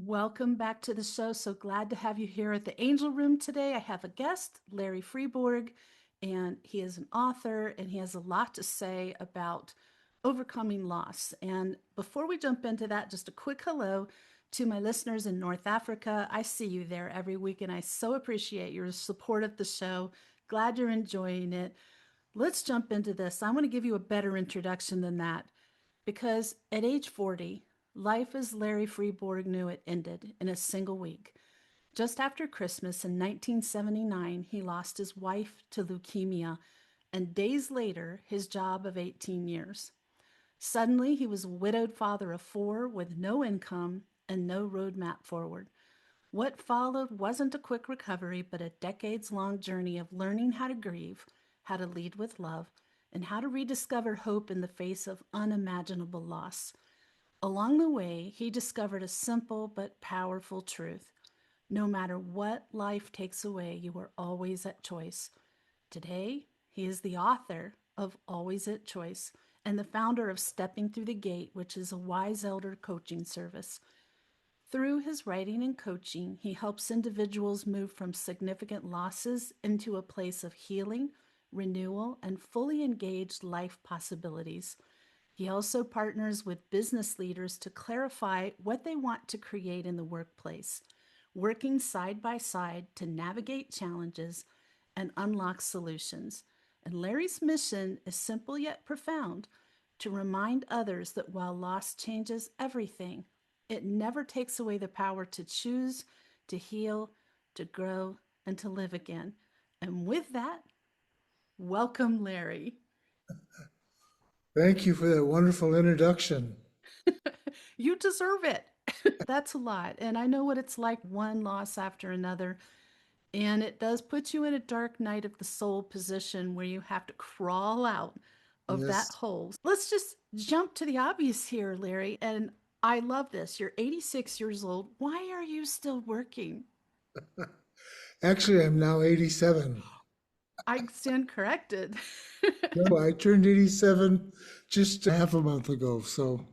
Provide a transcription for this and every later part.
Welcome back to the show. So glad to have you here at the Angel Room today. I have a guest, Larry Freeborg, and he is an author and he has a lot to say about overcoming loss. And before we jump into that, just a quick hello to my listeners in North Africa. I see you there every week and I so appreciate your support of the show. Glad you're enjoying it. Let's jump into this. I want to give you a better introduction than that because at age 40, life as Larry Freeborg knew it ended in a single week. Just after Christmas in 1979, he lost his wife to leukemia, and days later, his job of 18 years. Suddenly, he was a widowed father of four with no income and no roadmap forward. What followed wasn't a quick recovery, but a decades long journey of learning how to grieve, how to lead with love, and how to rediscover hope in the face of unimaginable loss. Along the way, he discovered a simple but powerful truth. No matter what life takes away, you are always at choice. Today, he is the author of Always at Choice and the founder of Stepping Through the Gate, which is a wise elder coaching service. Through his writing and coaching, he helps individuals move from significant losses into a place of healing, renewal, and fully engaged life possibilities. He also partners with business leaders to clarify what they want to create in the workplace, working side by side to navigate challenges and unlock solutions. And Larry's mission is simple yet profound to remind others that while loss changes everything, it never takes away the power to choose, to heal, to grow, and to live again. And with that, welcome, Larry. Thank you for that wonderful introduction. You deserve it. That's a lot. And I know what it's like, one loss after another. And it does put you in a dark night of the soul position where you have to crawl out of that Yes. hole. Let's just jump to the obvious here, Larry. And I love this. You're 86 years old. Why are you still working? Actually, I'm now 87. I stand corrected. No, I turned 87 just a half a month ago, so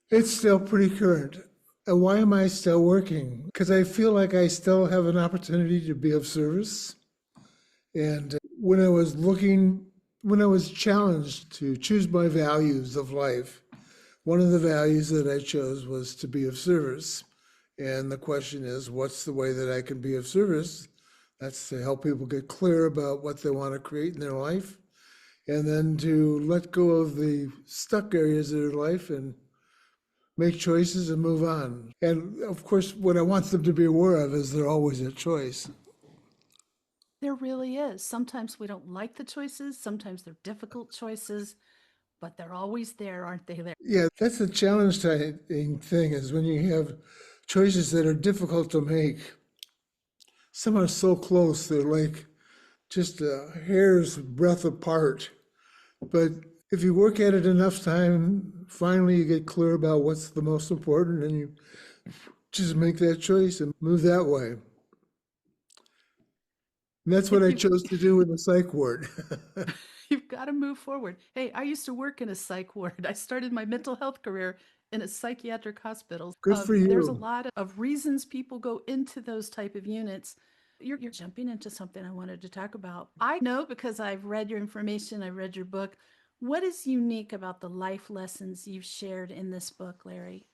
it's still pretty current. And why am I still working? Because I feel like I still have an opportunity to be of service. And when I was challenged to choose my values of life, one of the values that I chose was to be of service. And the question is, what's the way that I can be of service? That's to help people get clear about what they want to create in their life, and then to let go of the stuck areas of their life and make choices and move on. And of course, what I want them to be aware of is they're always a choice. There really is. Sometimes we don't like the choices, sometimes they're difficult choices, but they're always there, aren't they, Larry? Yeah, that's the challenging thing is when you have choices that are difficult to make. Some are so close, they're like just a hair's breadth apart. But if you work at it enough time, finally you get clear about what's the most important and you just make that choice and move that way. And that's what I You've chose to do in the psych ward. you've got to move forward. Hey, I used to work in a psych ward. I started my mental health career in a psychiatric hospital. Good for There's a you. lot of reasons people go into those type of units. You're jumping into something I wanted to talk about. I know because I've read your information, I've read your book. What is unique about the life lessons you've shared in this book, Larry?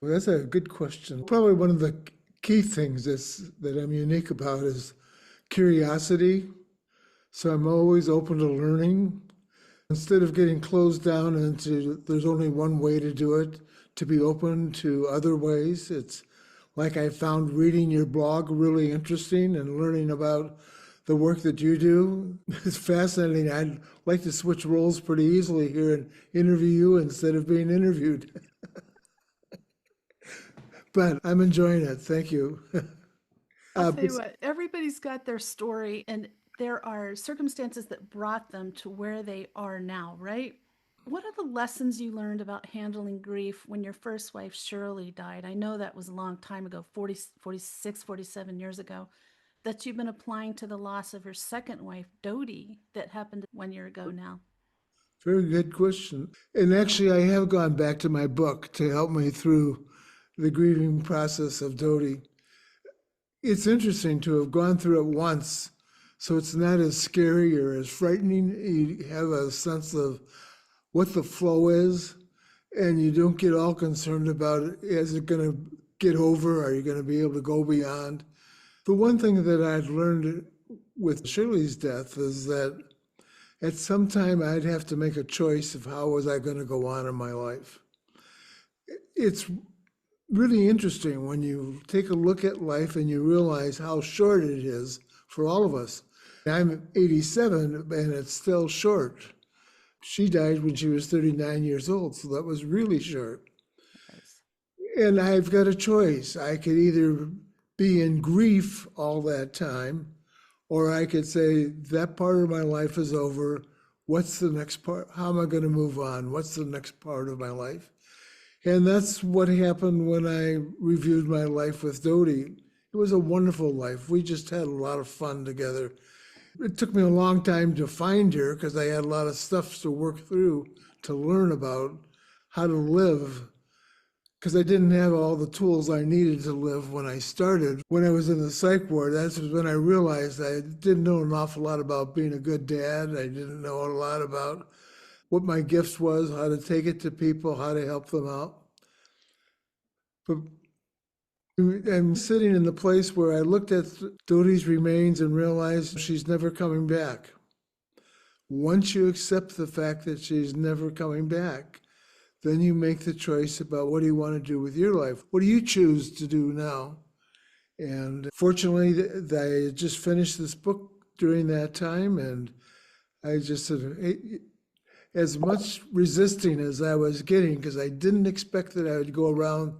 Well, that's a good question. Probably one of the key things that I'm unique about is curiosity. So I'm always open to learning. Instead of getting closed down into there's only one way to do it, to be open to other ways. It's like I found reading your blog really interesting and learning about the work that you do. It's fascinating. I'd like to switch roles pretty easily here and interview you instead of being interviewed. But I'm enjoying it. Thank you. I'll Uh, tell you what, everybody's got their story, and there are circumstances that brought them to where they are now, right? What are the lessons you learned about handling grief when your first wife, Shirley, died? I know that was a long time ago, 40, 46, 47 years ago, that you've been applying to the loss of your second wife, Dodie, that happened 1 year ago now. Very good question. And actually, I have gone back to my book to help me through. the grieving process of Dodie. It's interesting to have gone through it once, so it's not as scary or as frightening. You have a sense of what the flow is, and you don't get all concerned about it. Is it going to get over? Are you going to be able to go beyond? The one thing that I'd learned with Shirley's death is that at some time I'd have to make a choice of how was I going to go on in my life. It's really interesting when you take a look at life and you realize how short it is for all of us. I'm 87 and it's still short. She died when she was 39 years old, so that was really short. Yes. And I've got a choice. I could either be in grief all that time, or I could say, that part of my life is over. What's the next part? How am I going to move on? What's the next part of my life? And that's what happened when I reviewed my life with Dodie. It was a wonderful life. We just had a lot of fun together. It took me a long time to find her because I had a lot of stuff to work through to learn about how to live, because I didn't have all the tools I needed to live when I started. When I was in the psych ward, that's when I realized I didn't know an awful lot about being a good dad. I didn't know a lot about what my gifts was, how to take it to people, how to help them out. But I'm sitting in the place where I looked at Dodie's remains and realized she's never coming back. Once you accept the fact that she's never coming back, then you make the choice about what do you want to do with your life? What do you choose to do now? And fortunately, I just finished this book during that time, and I just said, hey, as much resisting as I was getting, because I didn't expect that I would go around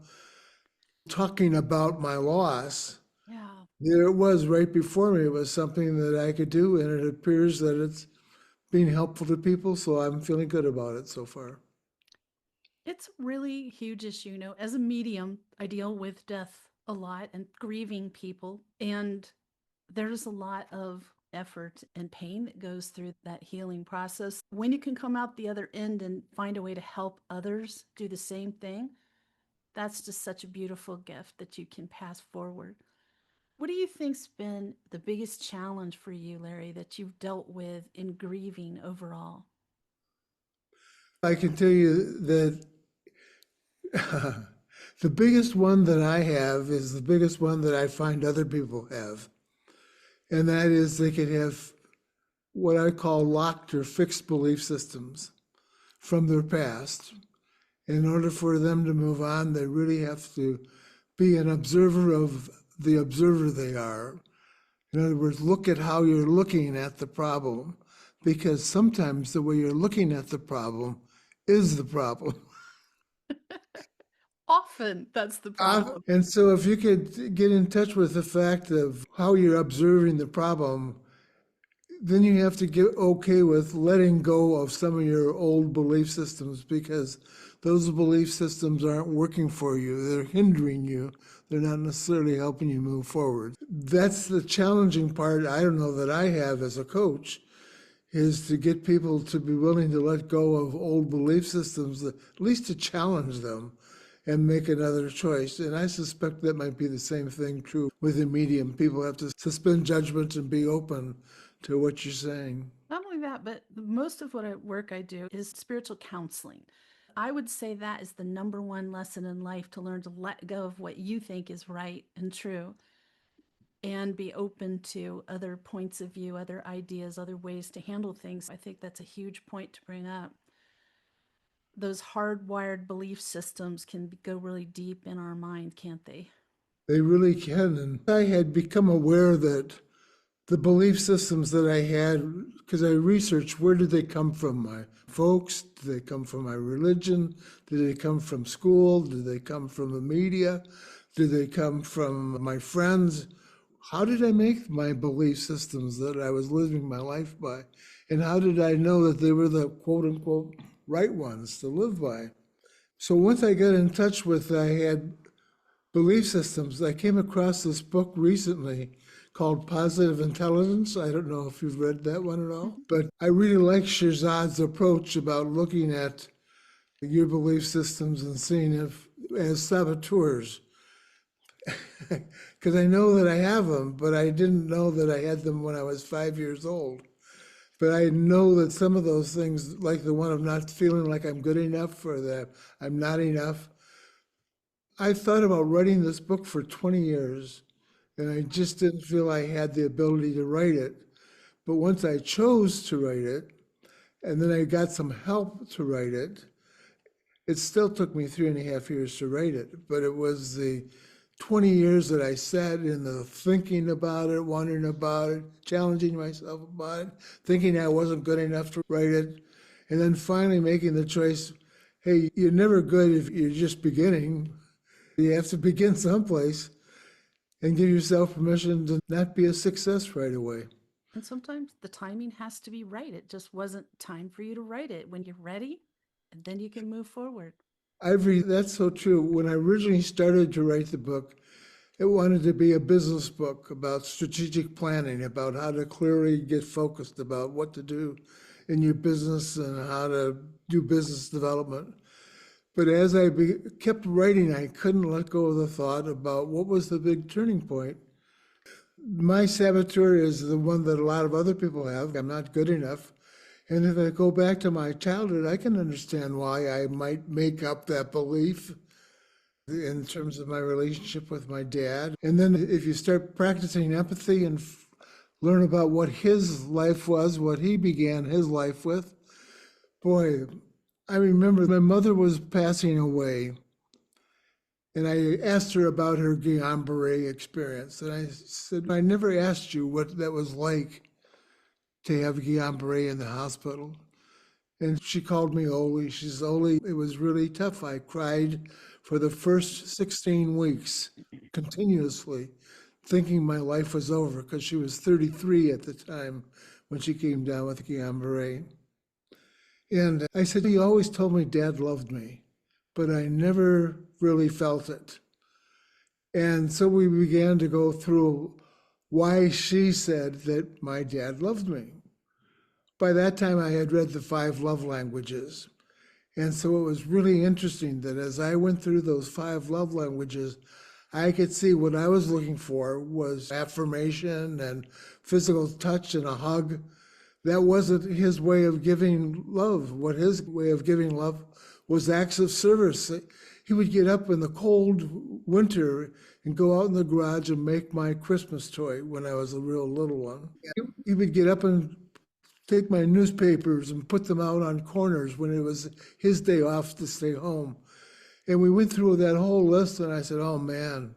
talking about my loss. Yeah. There it was right before me. It was something that I could do, and it appears that it's being helpful to people, so I'm feeling good about it so far. It's a really huge issue. You know, as a medium, I deal with death a lot and grieving people. And there's a lot of effort and pain that goes through that healing process. When you can come out the other end and find a way to help others do the same thing, that's just such a beautiful gift that you can pass forward. What do you think's been the biggest challenge for you, Larry, that you've dealt with in grieving overall? I can tell you that the biggest one that I have is the biggest one that I find other people have. And that is they could have what I call locked or fixed belief systems from their past. In order for them to move on, they really have to be an observer of the observer they are. In other words, look at how you're looking at the problem, because sometimes the way you're looking at the problem is the problem. Often that's the problem. And so if you could get in touch with the fact of how you're observing the problem, then you have to get okay with letting go of some of your old belief systems, because those belief systems aren't working for you. They're hindering you. They're not necessarily helping you move forward. That's the challenging part, I don't know, that I have as a coach, is to get people to be willing to let go of old belief systems, at least to challenge them and make another choice. And I suspect that might be the same thing true with the medium. People have to suspend judgment and be open to what you're saying. Not only that, but most of what work I do is spiritual counseling. I would say that is the number one lesson in life, to learn to let go of what you think is right and true and be open to other points of view, other ideas, other ways to handle things. I think that's a huge point to bring up. Those hardwired belief systems can go really deep in our mind, can't they? They really can. And I had become aware that the belief systems that I had, because I researched where did they come from? My folks? Did they come from my religion? Did they come from school? Did they come from the media? Did they come from my friends? How did I make my belief systems that I was living my life by? And how did I know that they were the quote unquote right ones to live by? So once I got in touch with, I had belief systems, I came across this book recently called Positive Intelligence. I don't know if you've read that one at all, but I really like Shirzad's approach about looking at your belief systems and seeing if as saboteurs. Because I know that I have them, but I didn't know that I had them when I was 5 years old. But I know that some of those things, like the one of not feeling like I'm good enough or that I'm not enough, I thought about writing this book for 20 years, and I just didn't feel I had the ability to write it. But once I chose to write it, and then I got some help to write it, it still took me 3.5 years to write it. But it was the 20 years that I sat in the thinking about it, wondering about it, challenging myself about it, thinking I wasn't good enough to write it, and then finally making the choice, hey, you're never good if you're just beginning. You have to begin someplace and give yourself permission to not be a success right away. And sometimes the timing has to be right. It just wasn't time for you to write it. When you're ready, and then you can move forward. Ivory, that's so true. When I originally started to write the book, it wanted to be a business book about strategic planning, about how to clearly get focused about what to do in your business and how to do business development. But as I kept writing, I couldn't let go of the thought about what was the big turning point. My saboteur is the one that a lot of other people have. I'm not good enough. And if I go back to my childhood, I can understand why I might make up that belief in terms of my relationship with my dad. And then if you start practicing empathy and learn about what his life was, what he began his life with, boy, I remember my mother was passing away, and I asked her about her Guillain-Barré experience. And I said, I never asked you what that was like to have Guillain-Barré in the hospital. And she called me Oli. She says, Oli, it was really tough. I cried for the first 16 weeks continuously, thinking my life was over because she was 33 at the time when she came down with Guillain-Barré. And I said, he always told me Dad loved me, but I never really felt it. And so we began to go through why she said that my dad loved me. By that time, I had read the 5 love languages. And so it was really interesting that as I went through those 5 love languages, I could see what I was looking for was affirmation and physical touch and a hug. That wasn't his way of giving love. What his way of giving love was acts of service. He would get up in the cold winter and go out in the garage and make my Christmas toy when I was a real little one. He would get up and take my newspapers and put them out on corners when it was his day off to stay home. And we went through that whole list, and I said, oh man,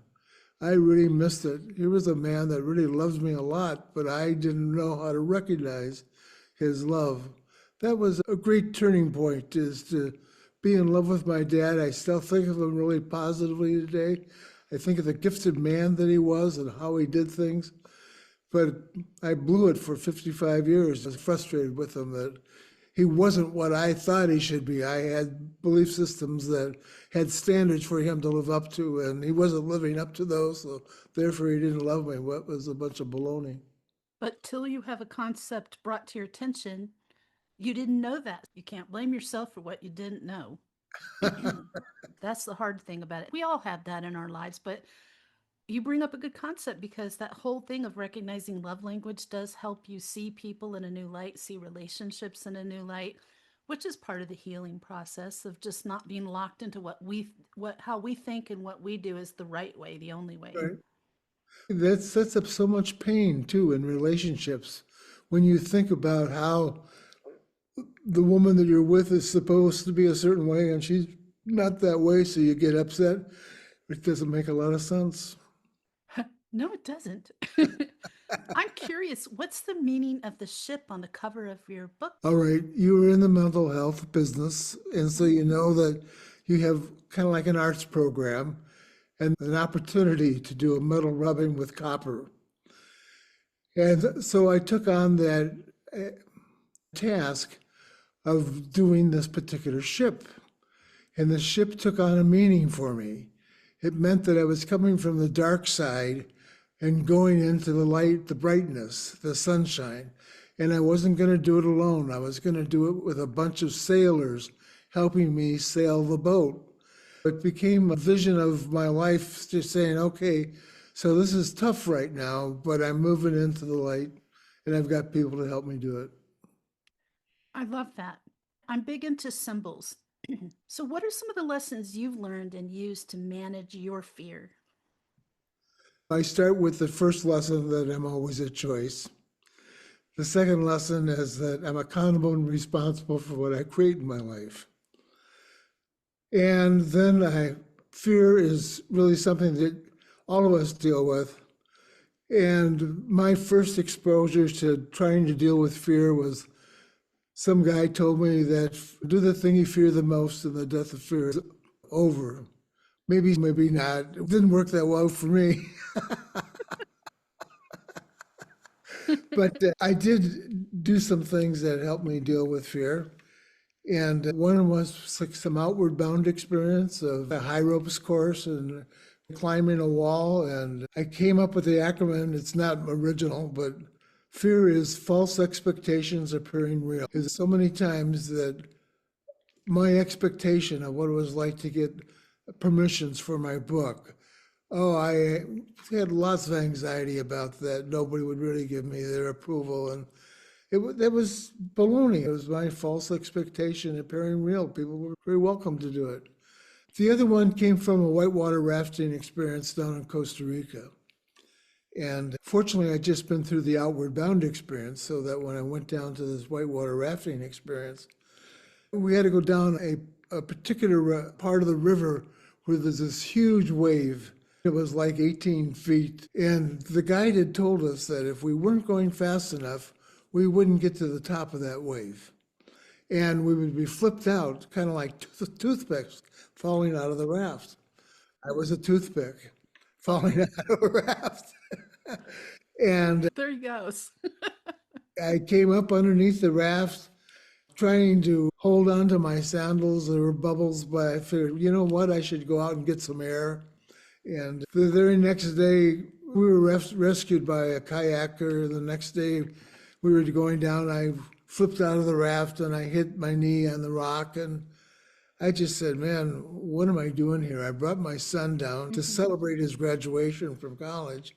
I really missed it. Here was a man that really loves me a lot, but I didn't know how to recognize his love. That was a great turning point, is to be in love with my dad. I still think of him really positively today. I think of the gifted man that he was and how he did things. But I blew it for 55 years. I was frustrated with him that he wasn't what I thought he should be. I had belief systems that had standards for him to live up to, and he wasn't living up to those, so therefore he didn't love me. What was a bunch of baloney. But till you have a concept brought to your attention, you didn't know that. You can't blame yourself for what you didn't know. That's the hard thing about it. We all have that in our lives, but you bring up a good concept because that whole thing of recognizing love language does help you see people in a new light, see relationships in a new light, which is part of the healing process of just not being locked into how we think and what we do is the right way, the only way. Right. That sets up so much pain too in relationships. When you think about how the woman that you're with is supposed to be a certain way and she's not that way, so you get upset, it doesn't make a lot of sense. No, it doesn't. I'm curious, what's the meaning of the ship on the cover of your book? All right, you were in the mental health business, and so you know that you have kind of like an arts program and an opportunity to do a metal rubbing with copper. And so I took on that task of doing this particular ship. And the ship took on a meaning for me. It meant that I was coming from the dark side and going into the light, the brightness, the sunshine. And I wasn't going to do it alone. I was going to do it with a bunch of sailors helping me sail the boat. It became a vision of my life, just saying, okay, so this is tough right now, but I'm moving into the light and I've got people to help me do it. I love that. I'm big into symbols. So, what are some of the lessons you've learned and used to manage your fear? I start with the first lesson that I'm always a choice. The second lesson is that I'm accountable and responsible for what I create in my life. And then fear is really something that all of us deal with. And my first exposure to trying to deal with fear was some guy told me that do the thing you fear the most and the death of fear is over. Maybe, maybe not. It didn't work that well for me. But I did do some things that helped me deal with fear. And one was like some outward bound experience of a high ropes course and climbing a wall. And I came up with the acronym. It's not original, but fear is false expectations appearing real. Because so many times that my expectation of what it was like to get permissions for my book. Oh, I had lots of anxiety about that. Nobody would really give me their approval. And that was baloney. It was my false expectation appearing real. People were very welcome to do it. The other one came from a whitewater rafting experience down in Costa Rica. And fortunately, I'd just been through the outward bound experience, so that when I went down to this whitewater rafting experience, we had to go down a particular part of the river where there's this huge wave. It was like 18 feet. And the guide had told us that if we weren't going fast enough, we wouldn't get to the top of that wave. And we would be flipped out, kind of like toothpicks falling out of the raft. I was a toothpick falling out of a raft. And There he goes. I came up underneath the raft trying to hold on to my sandals. There were bubbles, but I figured, you know what, I should go out and get some air. And the very next day, we were rescued by a kayaker. The next day, we were going down. I flipped out of the raft and I hit my knee on the rock. And I just said, man, what am I doing here? I brought my son down to celebrate his graduation from college.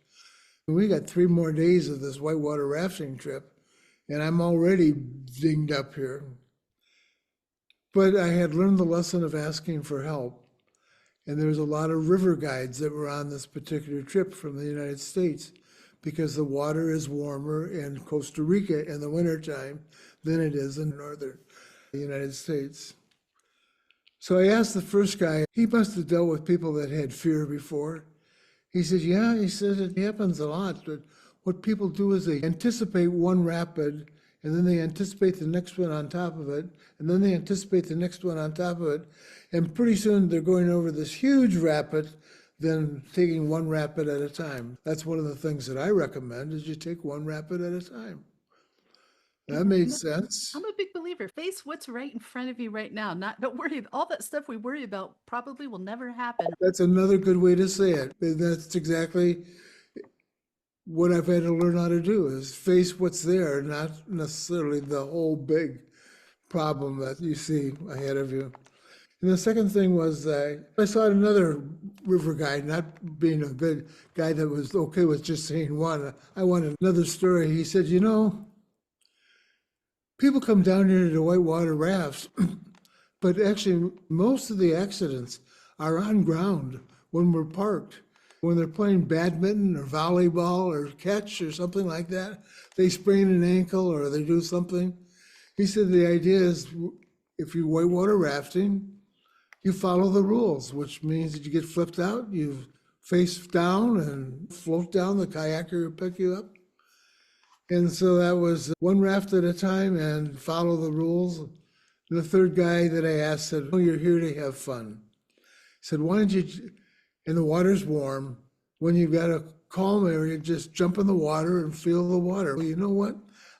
We got 3 more days of this whitewater rafting trip, and I'm already dinged up here. But I had learned the lesson of asking for help. And there was a lot of river guides that were on this particular trip from the United States because the water is warmer in Costa Rica in the wintertime than it is in northern United States. So I asked the first guy, he must have dealt with people that had fear before. He said, yeah, he said it happens a lot, but what people do is they anticipate one rapid, and then they anticipate the next one on top of it, and then they anticipate the next one on top of it, and pretty soon they're going over this huge rapid, then taking one rapid at a time. That's one of the things that I recommend is you take one rapid at a time. That made sense. I'm a big believer. Face what's right in front of you right now. Not don't worry. All that stuff we worry about probably will never happen. That's another good way to say it. That's exactly what I've had to learn how to do is face what's there, not necessarily the whole big problem that you see ahead of you. And the second thing was I saw another river guide, not being a good guy that was okay with just saying one. I wanted another story. He said, you know, people come down here to whitewater rafts, but actually most of the accidents are on ground when we're parked. When they're playing badminton or volleyball or catch or something like that, they sprain an ankle or they do something. He said the idea is if you whitewater rafting, you follow the rules, which means that you get flipped out, you face down and float down, the kayaker will pick you up. And so that was one raft at a time and follow the rules. And the third guy that I asked said, oh, you're here to have fun. He said, why don't you, and the water's warm, when you've got a calm area, just jump in the water and feel the water. Well, you know what?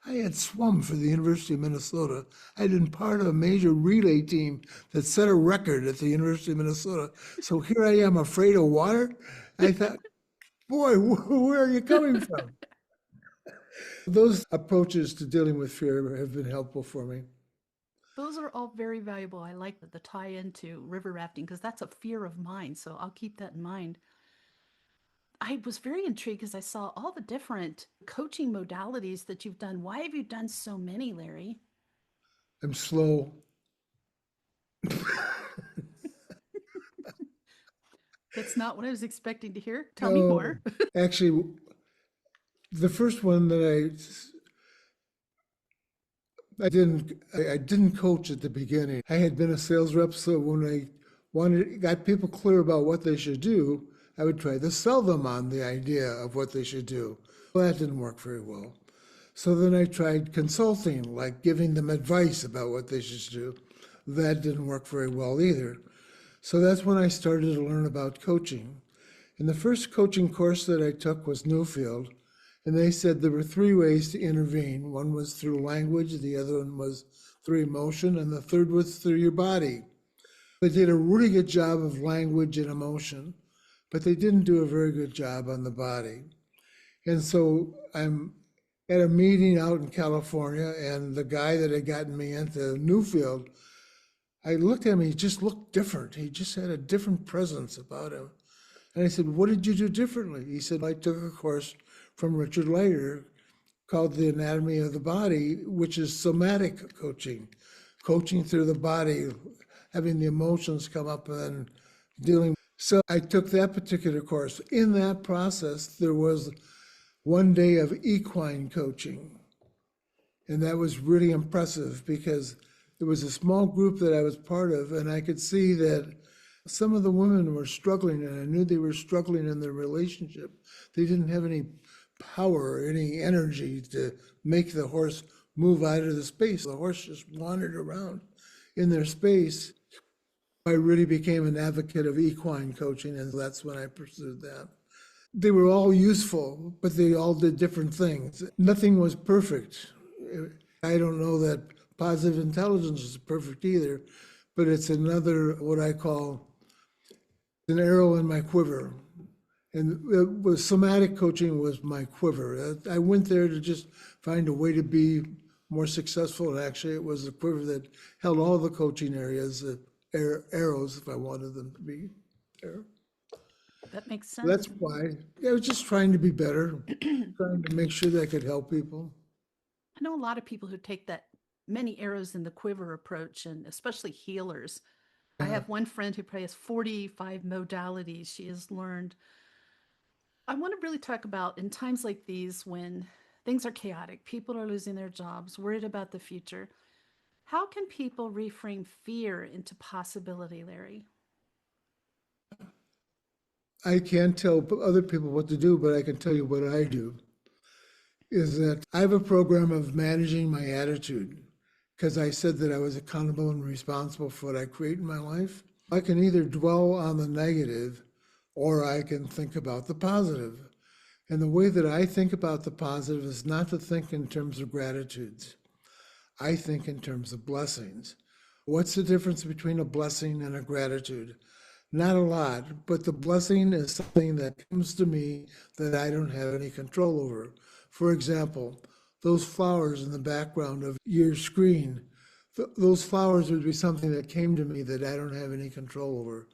I had swum for the University of Minnesota. I'd been part of a major relay team that set a record at the University of Minnesota. So here I am afraid of water. I thought, boy, where are you coming from? Those approaches to dealing with fear have been helpful for me. Those are all very valuable. I like the tie into river rafting because that's a fear of mine. So I'll keep that in mind. I was very intrigued because I saw all the different coaching modalities that you've done. Why have you done so many, Larry? I'm slow. That's not what I was expecting to hear. Tell me No, more. actually, the first one that I didn't coach at the beginning. I had been a sales rep, so when I got people clear about what they should do, I would try to sell them on the idea of what they should do. Well, that didn't work very well. So then I tried consulting, like giving them advice about what they should do. That didn't work very well either. So that's when I started to learn about coaching. And the first coaching course that I took was Newfield, and they said there were three ways to intervene. One was through language, the other one was through emotion, and the third was through your body. They did a really good job of language and emotion, but they didn't do a very good job on the body. And so I'm at a meeting out in California, and the guy that had gotten me into Newfield, I looked at him, he just looked different. He just had a different presence about him. And I said, "What did you do differently?" He said, "I took a course from Richard Leiter called The Anatomy of the Body, which is somatic coaching, coaching through the body, having the emotions come up and then dealing." So I took that particular course. In that process, there was 1 day of equine coaching. And that was really impressive because there was a small group that I was part of, and I could see that some of the women were struggling, and I knew they were struggling in their relationship. They didn't have any power or any energy to make the horse move out of the space. The horse just wandered around in their space. I really became an advocate of equine coaching, and that's when I pursued that. They were all useful, but they all did different things. Nothing was perfect. I don't know that positive intelligence is perfect either, but it's another, what I call an arrow in my quiver. And it was somatic coaching was my quiver. I went there to just find a way to be more successful. And actually, it was a quiver that held all the coaching areas, arrows, if I wanted them to be there. That makes That's sense. why I was just trying to be better, I trying to make sure that I could help people. know a lot of people who take that many arrows in the quiver approach, and especially healers. I Yeah. have one friend who probably has 45 modalities she has learned. I want to really talk about in times like these when things are chaotic, people are losing their jobs, worried about the future. How can people reframe fear into possibility, Larry? I can't tell other people what to do, but I can tell you what I do. Is that I have a program of managing my attitude because I said that I was accountable and responsible for what I create in my life. I can either dwell on the negative or I can think about the positive. And the way that I think about the positive is not to think in terms of gratitudes. I think in terms of blessings. What's the difference between a blessing and a gratitude? Not a lot, but the blessing is something that comes to me that I don't have any control over. For example, those flowers in the background of your screen, those flowers would be something that came to me that I don't have any control over.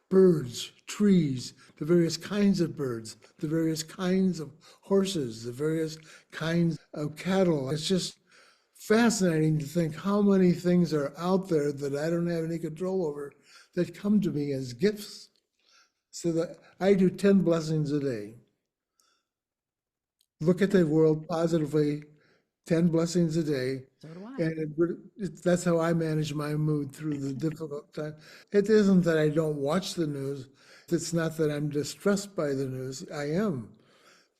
Birds, trees, the various kinds of birds, the various kinds of horses, the various kinds of cattle. It's just fascinating to think how many things are out there that I don't have any control over that come to me as gifts. So that I do 10 blessings a day. Look at the world positively, 10 blessings a day. So do I. And that's how I manage my mood through the difficult time. It isn't that I don't watch the news. It's not that I'm distressed by the news. I am.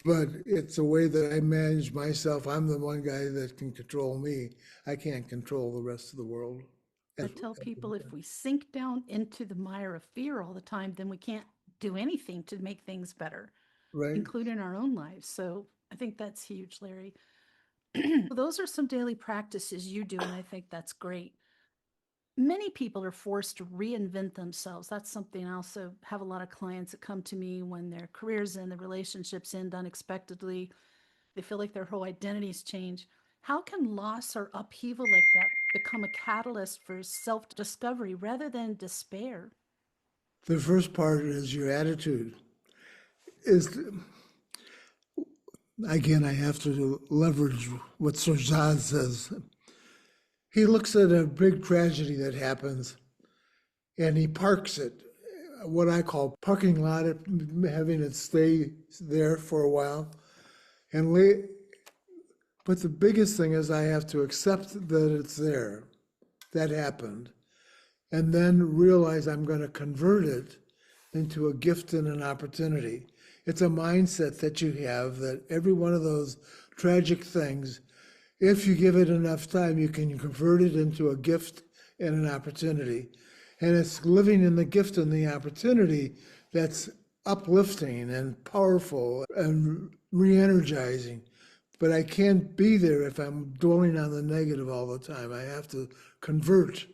But it's a way that I manage myself. I'm the one guy that can control me. I can't control the rest of the world. I tell people if we sink down into the mire of fear all the time, then we can't do anything to make things better, Right? including our own lives. So I think that's huge, Larry. Those are some daily practices you do, and I think that's great. Many people are forced to reinvent themselves. That's something I also have a lot of clients that come to me when their careers end, their relationships end unexpectedly. They feel like their whole identities change. How can loss or upheaval like that become a catalyst for self discovery rather than despair? The first part is your attitude. Is again, I have to leverage what Sir says. He looks at a big tragedy that happens and he parks it, what I call parking lot, having it stay there for a while. And but the biggest thing is I have to accept that it's there. That happened. And then realize I'm going to convert it into a gift and an opportunity. It's a mindset that you have that every one of those tragic things, if you give it enough time, you can convert it into a gift and an opportunity. And it's living in the gift and the opportunity that's uplifting and powerful and re-energizing. But I can't be there if I'm dwelling on the negative all the time. I have to convert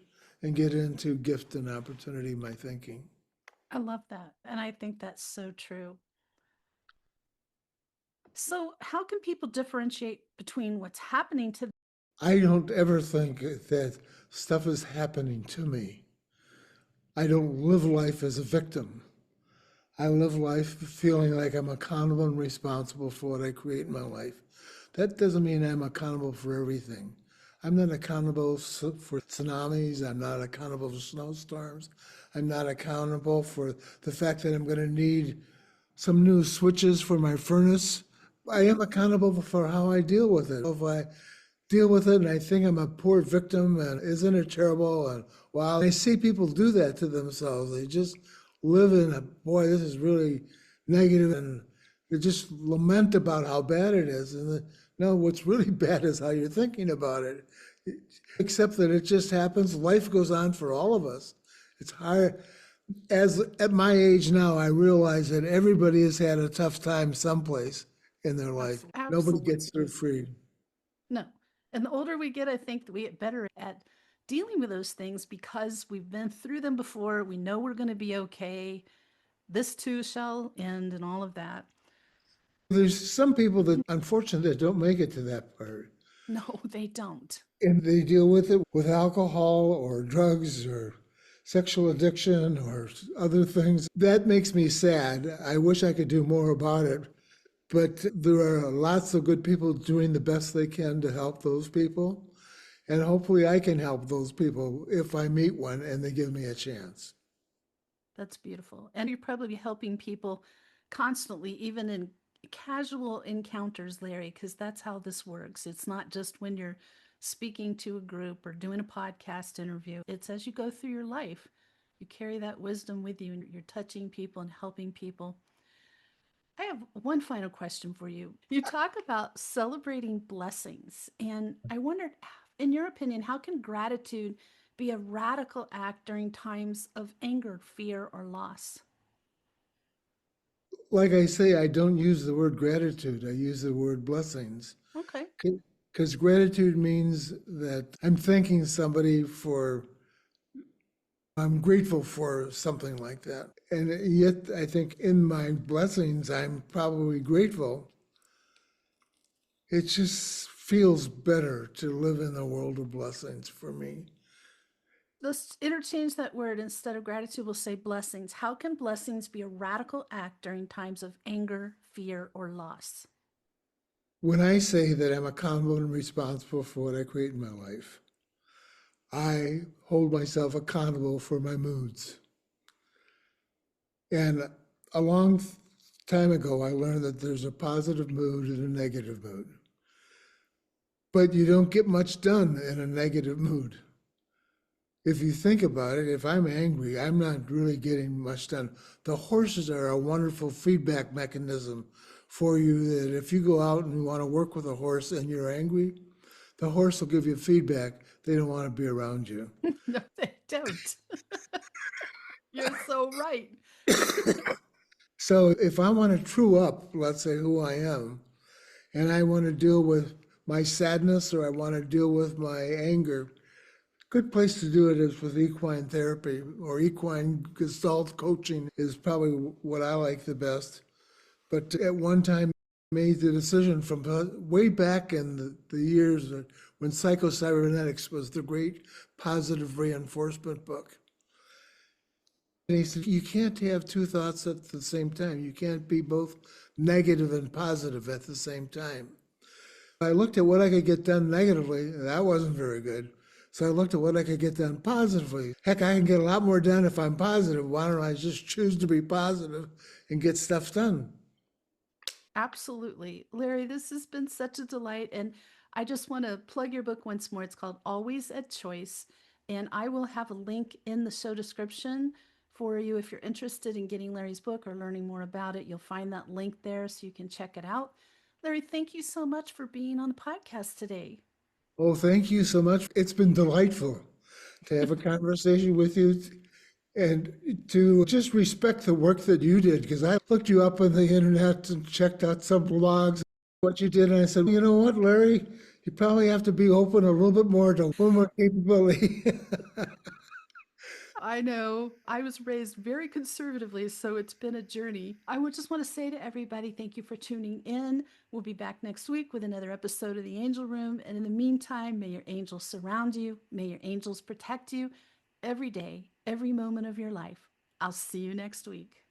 and get into gift and opportunity in my thinking. I love that. And I think that's so true. So, how can people differentiate between what's happening to them? I don't ever think that stuff is happening to me. I don't live life as a victim. I live life feeling like I'm accountable and responsible for what I create in my life. That doesn't mean I'm accountable for everything. I'm not accountable for tsunamis. I'm not accountable for snowstorms. I'm not accountable for the fact that I'm going to need some new switches for my furnace. I am accountable for how I deal with it. If I deal with it and I think I'm a poor victim and isn't it terrible, and wow, I see people do that to themselves. They just live in a, boy, this is really negative, and they just lament about how bad it is. And no, what's really bad is how you're thinking about it. Except that it just happens. Life goes on for all of us. It's hard. As at my age now, I realize that everybody has had a tough time someplace in their life. Nobody Absolutely. gets through free. No. And the older we get, I think that we get better at dealing with those things because we've been through them before. We know we're going to be okay. This too shall end and all of that. There's some people that, unfortunately, that don't make it to that part. No, they don't. And they deal with it with alcohol or drugs or sexual addiction or other things. That makes me sad. I wish I could do more about it. But there are lots of good people doing the best they can to help those people. And hopefully I can help those people if I meet one and they give me a chance. That's beautiful. And you're probably helping people constantly, even in casual encounters, Larry, because that's how this works. It's not just when you're speaking to a group or doing a podcast interview, it's as you go through your life. You carry that wisdom with you and you're touching people and helping people. I have one final question for you. You talk about celebrating blessings, and I wondered, in your opinion, how can gratitude be a radical act during times of anger, fear, or loss? Like I say, I don't use the word gratitude, I use the word blessings. Okay. Because gratitude means that I'm thanking somebody for, I'm grateful for something like that. And yet, I think in my blessings, I'm probably grateful. It just feels better to live in the world of blessings for me. Let's interchange that word. Instead of gratitude, we'll say blessings. How can blessings be a radical act during times of anger, fear, or loss? When I say that I'm accountable and responsible for what I create in my life, I hold myself accountable for my moods. And a long time ago, I learned that there's a positive mood and a negative mood. But you don't get much done in a negative mood. If you think about it, if I'm angry, I'm not really getting much done. The horses are a wonderful feedback mechanism for you that if you go out and you want to work with a horse and you're angry, the horse will give you feedback. They don't want to be around you. No, they don't. You're so right. So if I want to true up, let's say who I am, and I want to deal with my sadness or I want to deal with my anger, good place to do it is with equine therapy or equine gestalt coaching is probably what I like the best. But at one time, I made the decision from way back in the years when when Psycho-Cybernetics was the great positive reinforcement book. And he said, you can't have two thoughts at the same time. You can't be both negative and positive at the same time. I looked at what I could get done negatively, and that wasn't very good. So I looked at what I could get done positively. Heck, I can get a lot more done if I'm positive. Why don't I just choose to be positive and get stuff done? Absolutely. Larry, this has been such a delight. And I just want to plug your book once more. It's called Always at Choice. And I will have a link in the show description for you if you're interested in getting Larry's book or learning more about it. You'll find that link there so you can check it out. Larry, thank you so much for being on the podcast today. Oh, thank you so much. It's been delightful to have a conversation with you and to just respect the work that you did, because I looked you up on the internet and checked out some blogs, what you did, and I said, you know what, Larry, you probably have to be open a little bit more to a little more capability. I know I was raised very conservatively, so it's been a journey. I would just want to say to everybody, thank you for tuning in. We'll be back next week with another episode of The Angel Room. And in the meantime, may your angels surround you. May your angels protect you every day, every moment of your life. I'll see you next week.